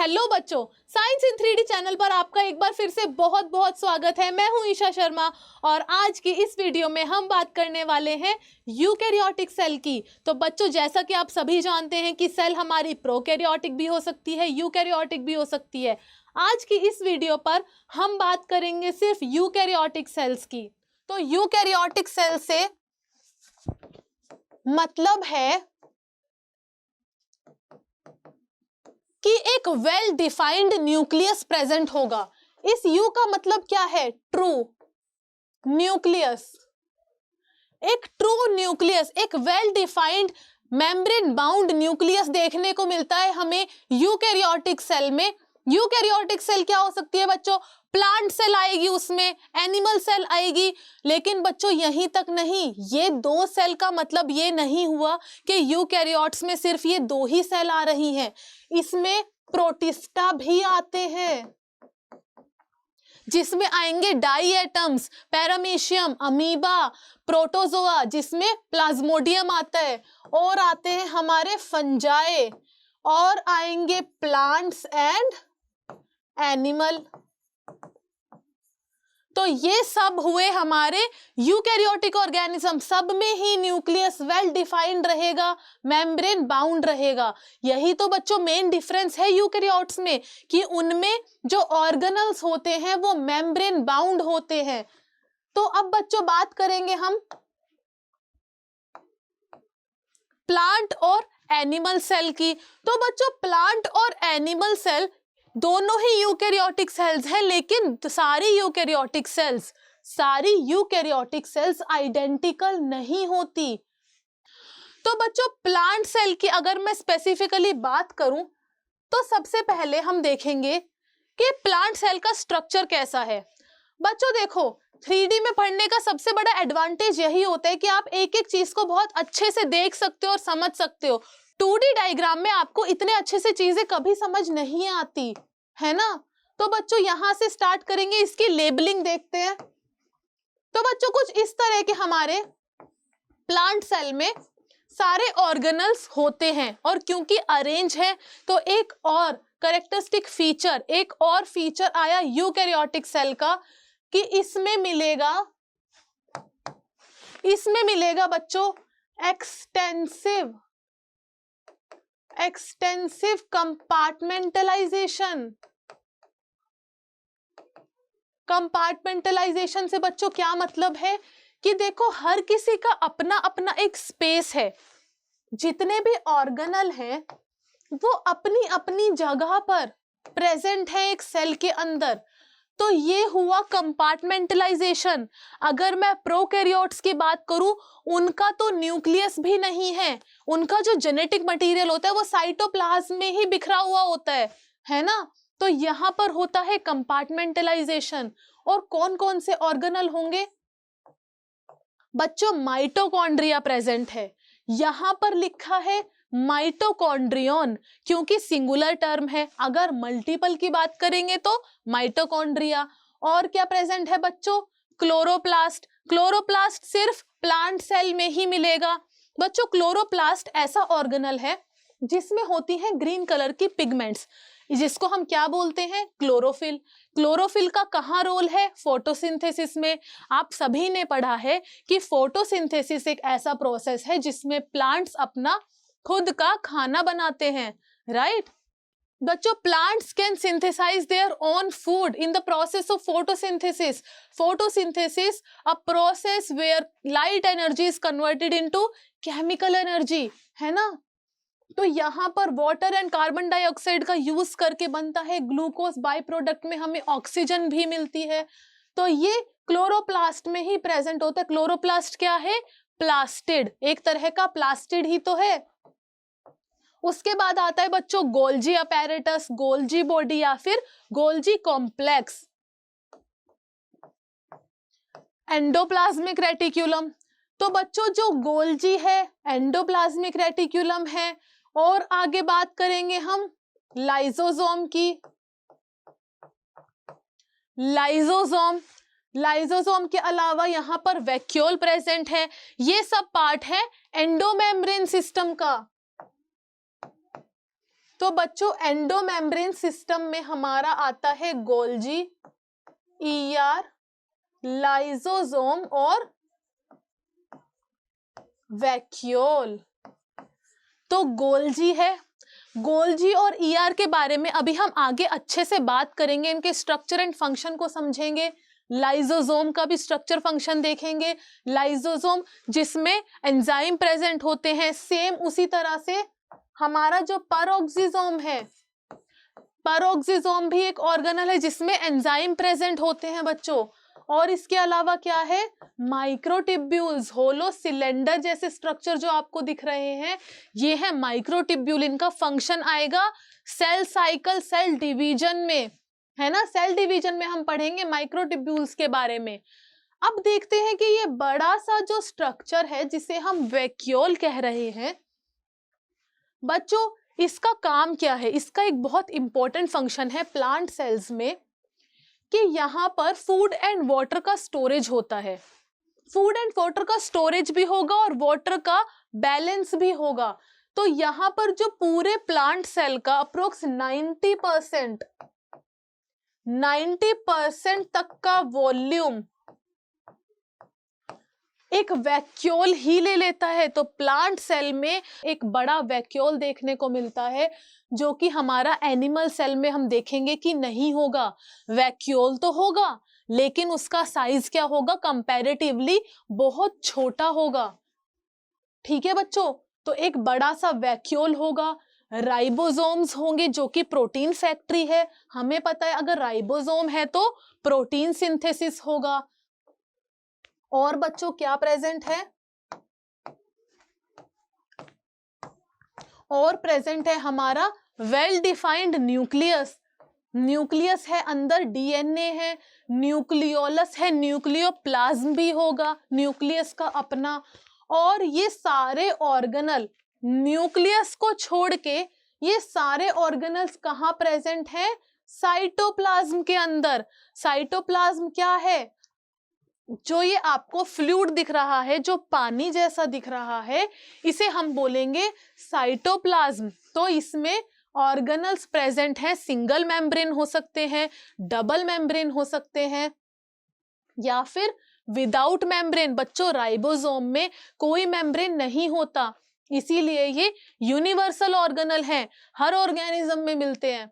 Hello बच्चों, science इन 3D channel पर आपका एक बार फिर से बहुत बहुत स्वागत है। मैं हूं ईशा शर्मा और आज की इस वीडियो में हम बात करने वाले हैं यूकैरियोटिक सेल की। तो बच्चों, जैसा कि आप सभी जानते हैं कि सेल हमारी प्रोकैरियोटिक भी हो सकती है, यूकैरियोटिक भी हो सकती है। आज की इस वीडियो पर हम बात करेंगे सिर्फ यूकैरियोटिक सेल्स की। तो यूकैरियोटिक सेल से मतलब है कि एक वेल डिफाइंड न्यूक्लियस प्रेजेंट होगा। इस यू का मतलब क्या है? True nucleus. एक ट्रू न्यूक्लियस, एक well defined membrane bound nucleus देखने को मिलता है हमें यूकैरियोटिक सेल में। यूकैरियोटिक सेल क्या हो सकती है बच्चों? प्लांट सेल आएगी, उसमें एनिमल सेल आएगी। लेकिन बच्चों यहीं तक नहीं, ये दो सेल का मतलब ये नहीं हुआ कि यूकैरियोट्स में सिर्फ ये दो ही सेल आ रही हैं। इसमें प्रोटिस्टा भी आते हैं, जिसमें आएंगे diatoms, paramecium, amoeba, protozoa, जिसमें प्लाज्मोडियम आता है, और आते हैं हमारे फंजाई, और आएंगे प्लांट्स एंड एनिमल। तो ये सब हुए हमारे यूकैरियोटिक ऑर्गेनिज्म। सब में ही न्यूक्लियस वेल डिफाइंड रहेगा, मेम्ब्रेन बाउंड रहेगा। यही तो बच्चों मेन डिफरेंस है यूकैरियोट्स में, कि उनमें जो ऑर्गेनल्स होते हैं वो मेम्ब्रेन बाउंड होते हैं। तो अब बच्चों बात करेंगे हम प्लांट और एनिमल सेल की। तो बच्चों प्लांट और एनिमल सेल दोनों ही यूकैरियोटिक सेल्स हैं, लेकिन सारी यूकैरियोटिक सेल्स आइडेंटिकल नहीं होती। तो बच्चों प्लांट सेल की अगर मैं स्पेसिफिकली बात करूं तो सबसे पहले हम देखेंगे कि प्लांट सेल का स्ट्रक्चर कैसा है। बच्चों देखो, 3D में पढ़ने का सबसे बड़ा एडवांटेज यही होता है कि आप एक एक चीज को बहुत अच्छे से देख सकते हो और समझ सकते हो। 2D डायग्राम में आपको इतने अच्छे से चीजें कभी समझ नहीं आती है ना। तो बच्चों यहां से स्टार्ट करेंगे, इसकी लेबलिंग देखते हैं। तो बच्चों कुछ इस तरह के हमारे प्लांट सेल में सारे ऑर्गेनल्स होते हैं, और क्योंकि अरेंज है तो एक और कैरेक्टरिस्टिक फीचर, एक और फीचर आया यूकैरियोटिक सेल का, कि इसमें मिलेगा बच्चों एक्सटेंसिव कंपार्टमेंटलाइजेशन से बच्चों क्या मतलब है कि देखो हर किसी का अपना अपना एक स्पेस है। जितने भी ऑर्गेनल हैं वो अपनी अपनी जगह पर प्रेजेंट है एक सेल के अंदर। तो ये हुआ कंपार्टमेंटलाइजेशन। अगर मैं प्रोकैरियोट्स की बात करूं, उनका तो न्यूक्लियस भी नहीं है, उनका जो जेनेटिक मटेरियल होता है वो साइटोप्लाज्म में ही बिखरा हुआ होता है ना। तो यहां पर होता है कंपार्टमेंटलाइजेशन। और कौन कौन से ऑर्गेनल होंगे बच्चों? माइटोकॉन्ड्रिया प्रेजेंट है। यहां पर लिखा है माइटोकॉन्ड्रियन, क्योंकि सिंगुलर टर्म है। अगर मल्टीपल की बात करेंगे तो माइटोकॉन्ड्रिया। और क्या प्रेजेंट है बच्चों? क्लोरोप्लास्ट। क्लोरोप्लास्ट सिर्फ प्लांट सेल में ही मिलेगा। बच्चों क्लोरोप्लास्ट ऐसा ऑर्गेनल है जिसमें होती है ग्रीन कलर की पिगमेंट्स, जिसको हम क्या बोलते हैं? क्लोरोफिल। क्लोरोफिल का कहाँ रोल है? फोटोसिंथेसिस में। आप सभी ने पढ़ा है कि फोटोसिंथेसिस एक ऐसा प्रोसेस है जिसमें प्लांट्स अपना खुद का खाना बनाते हैं, राइट। बच्चों plants can synthesize their own food in the process of photosynthesis. Photosynthesis a process where light energy is converted into chemical energy, है ना। तो यहाँ पर वाटर एंड कार्बन डाइऑक्साइड का यूज करके बनता है ग्लूकोज, बाय प्रोडक्ट में हमें ऑक्सीजन भी मिलती है। तो ये क्लोरोप्लास्ट में ही प्रेजेंट होता है। क्लोरोप्लास्ट क्या है? प्लास्टिड, एक तरह का प्लास्टिड ही तो है। उसके बाद आता है बच्चों गोल्जी अपैरेटस, गोल्जी बॉडी या फिर गोल्जी कॉम्प्लेक्स, एंडोप्लाज्मिक रेटिक्यूलम। तो बच्चों जो गोल्जी है, एंडोप्लाज्मिक रेटिक्यूलम है, और आगे बात करेंगे हम लाइसोसोम की। लाइसोसोम के अलावा यहाँ पर वैक्यूल प्रेजेंट है। ये सब पार्ट है एंडोमेम्ब्रेन सिस्टम का। तो बच्चों एंडोमेम्ब्रेन सिस्टम में हमारा आता है गोल्जी, ईआर, लाइसोसोम और वैक्यूल। तो गोल्जी है, गोल्जी और ईआर के बारे में अभी हम आगे अच्छे से बात करेंगे, इनके स्ट्रक्चर एंड फंक्शन को समझेंगे। लाइसोसोम का भी स्ट्रक्चर फंक्शन देखेंगे। लाइसोसोम जिसमें एंजाइम प्रेजेंट होते हैं, सेम उसी तरह से हमारा जो पेरोक्सिसोम है, पेरोक्सिसोम भी एक ऑर्गेनल है जिसमें एंजाइम प्रेजेंट होते हैं बच्चों। और इसके अलावा क्या है, माइक्रोट्यूब्यूल्स, होलो सिलेंडर जैसे स्ट्रक्चर जो आपको दिख रहे हैं, ये है माइक्रोट्यूब्यूल। इनका फंक्शन आएगा सेल साइकिल, सेल डिवीजन में, है ना। सेल डिवीजन में हम पढ़ेंगे माइक्रोट्यूब्यूल्स के बारे में। अब देखते हैं कि ये बड़ा सा जो स्ट्रक्चर है जिसे हम वैक्यूल कह रहे हैं बच्चों, इसका काम क्या है। इसका एक बहुत इंपॉर्टेंट फंक्शन है प्लांट सेल्स में कि यहाँ पर फूड एंड वाटर का स्टोरेज होता है। फूड एंड वाटर का स्टोरेज भी होगा और वाटर का बैलेंस भी होगा। तो यहाँ पर जो पूरे प्लांट सेल का अप्रोक्स 90% तक का वॉल्यूम एक वैक्यूल ही ले लेता है। तो प्लांट सेल में एक बड़ा वैक्यूल देखने को मिलता है, जो कि हमारा एनिमल सेल में हम देखेंगे कि नहीं होगा। वैक्यूल तो होगा लेकिन उसका साइज क्या होगा, कंपैरेटिवली बहुत छोटा होगा। ठीक है बच्चों, तो एक बड़ा सा वैक्यूल होगा। राइबोसोम्स होंगे जो कि प्रोटीन फैक्ट्री है। हमें पता है अगर राइबोसोम है तो प्रोटीन सिंथेसिस होगा। और बच्चों क्या प्रेजेंट है, और प्रेजेंट है हमारा वेल डिफाइंड न्यूक्लियस। न्यूक्लियस है, अंदर डीएनए है, न्यूक्लियोलस है, न्यूक्लियोप्लाज्म भी होगा न्यूक्लियस का अपना। और ये सारे ऑर्गेनल न्यूक्लियस को छोड़ के ये सारे ऑर्गेनल्स कहाँ प्रेजेंट हैं, साइटोप्लाज्म के अंदर। साइटोप्लाज्म क्या है, जो ये आपको फ्लूइड दिख रहा है, जो पानी जैसा दिख रहा है, इसे हम बोलेंगे साइटोप्लाज्म। तो इसमें ऑर्गेनल्स प्रेजेंट हैं, सिंगल मेम्ब्रेन हो सकते हैं, डबल मेम्ब्रेन हो सकते हैं, या फिर विदाउट मेम्ब्रेन। बच्चों राइबोसोम में कोई मेम्ब्रेन नहीं होता, इसीलिए ये यूनिवर्सल ऑर्गेनल हैं, हर ऑर्गेनिज्म में मिलते हैं।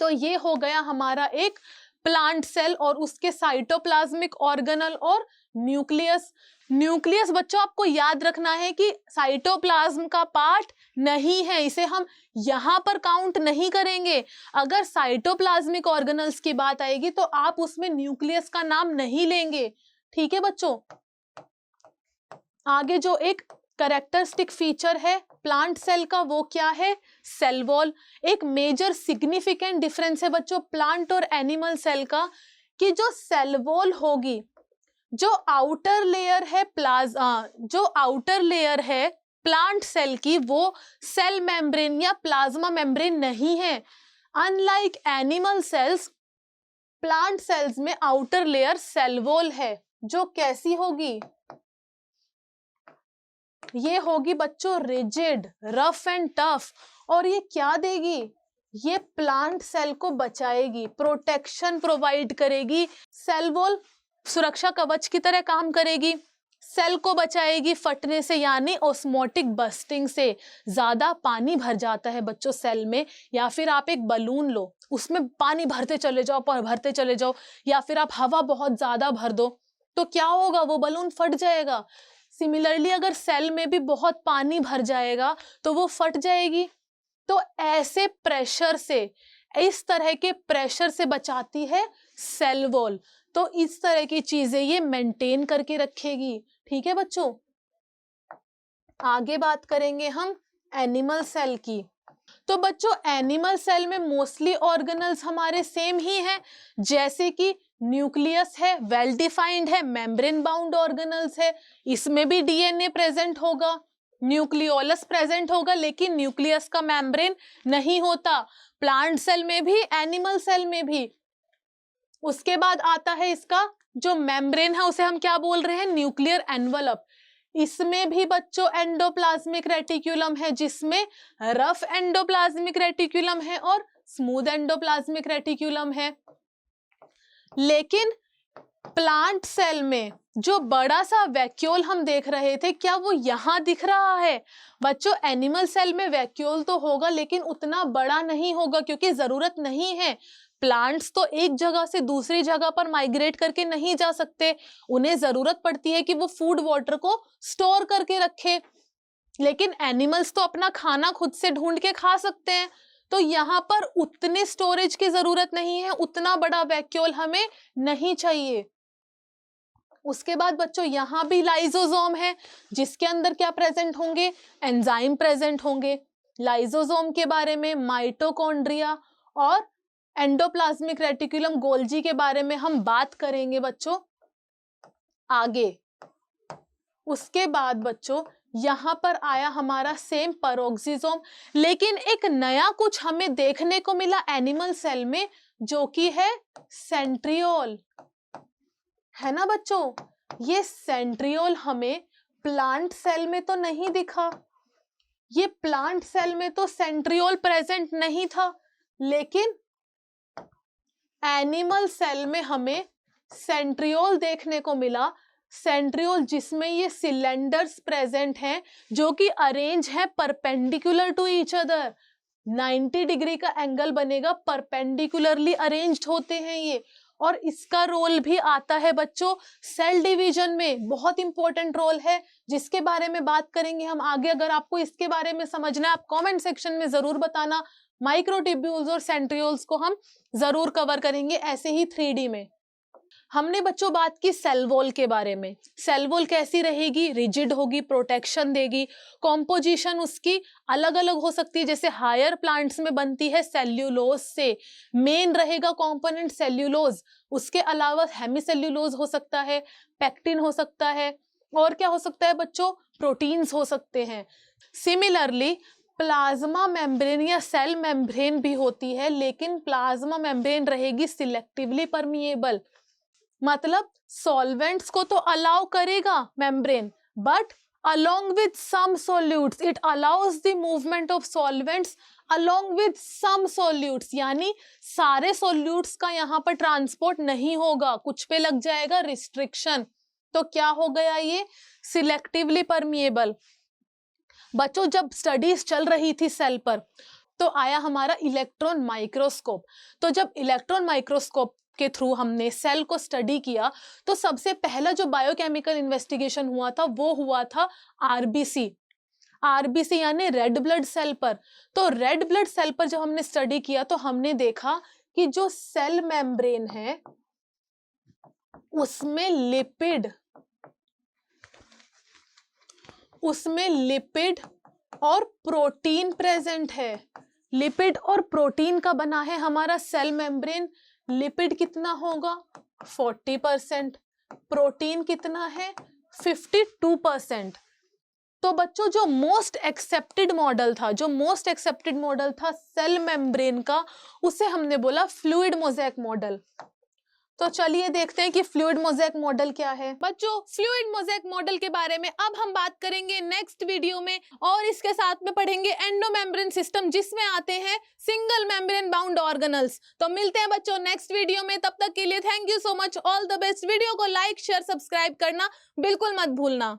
तो ये हो गया हमारा एक प्लांट सेल और उसके साइटोप्लाज्मिक ऑर्गेनल और न्यूक्लियस। न्यूक्लियस बच्चों आपको याद रखना है कि साइटोप्लाज्म का पार्ट नहीं है, इसे हम यहां पर काउंट नहीं करेंगे। अगर साइटोप्लाज्मिक ऑर्गेनल्स की बात आएगी तो आप उसमें न्यूक्लियस का नाम नहीं लेंगे। ठीक है बच्चों, आगे जो एक कैरेक्टरिस्टिक फीचर है प्लांट सेल का वो क्या है, सेल वॉल। एक मेजर सिग्निफिकेंट डिफरेंस है बच्चों प्लांट और एनिमल सेल का, कि जो सेल वॉल होगी, जो आउटर लेयर है जो आउटर लेयर है प्लांट सेल की, वो सेल मेम्ब्रेन या प्लाज्मा मेम्ब्रेन नहीं है। Unlike animal cells, plant cells में आउटर लेयर सेल वॉल है, जो कैसी होगी, ये होगी बच्चों रिजिड, रफ एंड टफ। और ये क्या देगी, ये प्लांट सेल को बचाएगी, प्रोटेक्शन प्रोवाइड करेगी। सेल वॉल सुरक्षा कवच की तरह काम करेगी, सेल को बचाएगी फटने से, यानी ऑस्मोटिक बस्टिंग से। ज्यादा पानी भर जाता है बच्चों सेल में, या फिर आप एक बलून लो, उसमें पानी भरते चले जाओ, पर भरते चले जाओ, या फिर आप हवा बहुत ज्यादा भर दो, तो क्या होगा, वो बलून फट जाएगा। सिमिलरली अगर सेल में भी बहुत पानी भर जाएगा तो वो फट जाएगी। तो ऐसे प्रेशर से, इस तरह के प्रेशर से बचाती है सेल वॉल। तो इस तरह की चीजें ये मेंटेन करके रखेगी। ठीक है बच्चों, आगे बात करेंगे हम एनिमल सेल की। तो बच्चों एनिमल सेल में मोस्टली ऑर्गेनल्स हमारे सेम ही हैं, जैसे कि न्यूक्लियस है, वेल डिफाइंड है, मेम्ब्रेन बाउंड ऑर्गेनल्स है, इसमें भी डीएनए प्रेजेंट होगा, न्यूक्लियोलस प्रेजेंट होगा, लेकिन न्यूक्लियस का मेम्ब्रेन नहीं होता, प्लांट सेल में भी, एनिमल सेल में भी। उसके बाद आता है इसका जो मेम्ब्रेन है, उसे हम क्या बोल रहे हैं, न्यूक्लियर एनवलप। इसमें भी बच्चों एंडोप्लाज्मिक रेटिक्यूलम है, जिसमें रफ एंडोप्लाज्मिक रेटिक्यूलम है और स्मूथ एंडोप्लाज्मिक रेटिक्यूलम है। लेकिन प्लांट सेल में जो बड़ा सा वैक्यूल हम देख रहे थे, क्या वो यहां दिख रहा है? बच्चों एनिमल सेल में वैक्यूल तो होगा लेकिन उतना बड़ा नहीं होगा, क्योंकि जरूरत नहीं है। प्लांट्स तो एक जगह से दूसरी जगह पर माइग्रेट करके नहीं जा सकते, उन्हें जरूरत पड़ती है कि वो फूड वाटर को स्टोर करके रखे। लेकिन एनिमल्स तो अपना खाना खुद से ढूंढ के खा सकते हैं, तो यहाँ पर उतने स्टोरेज की जरूरत नहीं है, उतना बड़ा वैक्यूल हमें नहीं चाहिए। उसके बाद बच्चों यहाँ भी लाइसोसोम है, जिसके अंदर क्या प्रेजेंट होंगे? एंजाइम प्रेजेंट होंगे। लाइसोसोम के बारे में, माइटोकॉन्ड्रिया और एंडोप्लाज्मिक रेटिकुलम गोल्जी के बारे में हम बात करेंगे बच्चों आगे। उसके बाद बच्चों यहाँ पर आया हमारा सेम पेरोक्सिसोम, लेकिन एक नया कुछ हमें देखने को मिला एनिमल सेल में, जो कि है सेंट्रियोल, है ना बच्चों? ये सेंट्रियोल हमें प्लांट सेल में तो नहीं दिखा, ये प्लांट सेल में तो सेंट्रियोल प्रेजेंट नहीं था, लेकिन एनिमल सेल में हमें सेंट्रियोल देखने को मिला। सेंट्रियोल जिसमें ये सिलेंडर्स प्रेजेंट हैं, जो कि अरेंज है perpendicular to each other. 90 degree का एंगल बनेगा, परपेंडिकुलरली अरेंज्ड होते हैं ये। और इसका रोल भी आता है बच्चों सेल डिवीजन में, बहुत इंपॉर्टेंट रोल है, जिसके बारे में बात करेंगे हम आगे। अगर आपको इसके बारे में समझना है, आप कमेंट सेक्शन में जरूर बताना। माइक्रोट्यूब्यूल्स और सेंट्रियोल्स को हम जरूर कवर करेंगे ऐसे ही 3D में। हमने बच्चों बात की सेल वॉल के बारे में। सेल वॉल कैसी रहेगी? रिजिड होगी, प्रोटेक्शन देगी। कॉम्पोजिशन उसकी अलग अलग हो सकती है, जैसे हायर प्लांट्स में बनती है सेल्यूलोज से, मेन रहेगा कंपोनेंट सेल्यूलोज। उसके अलावा हेमीसेल्यूलोज हो सकता है, पेक्टिन हो सकता है, और क्या हो सकता है बच्चों? प्रोटीन्स हो सकते हैं। सिमिलरली प्लाज्मा मेम्ब्रेन या सेल मेम्ब्रेन भी होती है, लेकिन प्लाज्मा मेम्ब्रेन रहेगी सिलेक्टिवली परमिएबल, मतलब सॉल्वेंट्स को तो अलाउ करेगा membrane, but along with some solutes it allows the movement of solvents along with some solutes, यानी सारे solutes का यहाँ पर ट्रांसपोर्ट नहीं होगा, कुछ पे लग जाएगा रिस्ट्रिक्शन। तो क्या हो गया ये? Selectively permeable. बच्चों जब स्टडीज चल रही थी सेल पर, तो आया हमारा इलेक्ट्रॉन माइक्रोस्कोप। तो जब इलेक्ट्रॉन माइक्रोस्कोप के थ्रू हमने सेल को स्टडी किया, तो सबसे पहला जो बायोकेमिकल इन्वेस्टिगेशन हुआ था वो हुआ था आरबीसी, आरबीसी यानी रेड ब्लड सेल पर। तो रेड ब्लड सेल पर जब हमने स्टडी किया, तो हमने देखा कि जो सेल मेम्ब्रेन है उसमें लिपिड और प्रोटीन प्रेजेंट है। लिपिड और प्रोटीन का बना है हमारा सेल मेम्ब्रेन। लिपिड कितना होगा? 40%। प्रोटीन कितना है? 52%। तो बच्चों जो मोस्ट एक्सेप्टेड मॉडल था सेल मेम्ब्रेन का, उसे हमने बोला फ्लूइड मोज़ेक मॉडल। तो चलिए देखते हैं कि फ्लूइड मोज़ेक मॉडल क्या है। बच्चों फ्लूइड मोज़ेक मॉडल के बारे में अब हम बात करेंगे नेक्स्ट वीडियो में, और इसके साथ में पढ़ेंगे एंडोमेम्ब्रेन सिस्टम, जिसमें आते हैं सिंगल मेम्ब्रेन बाउंड ऑर्गेनल्स। तो मिलते हैं बच्चों नेक्स्ट वीडियो में, तब तक के लिए thank you so much, all the best. Video को लाइक शेयर सब्सक्राइब करना बिल्कुल मत भूलना।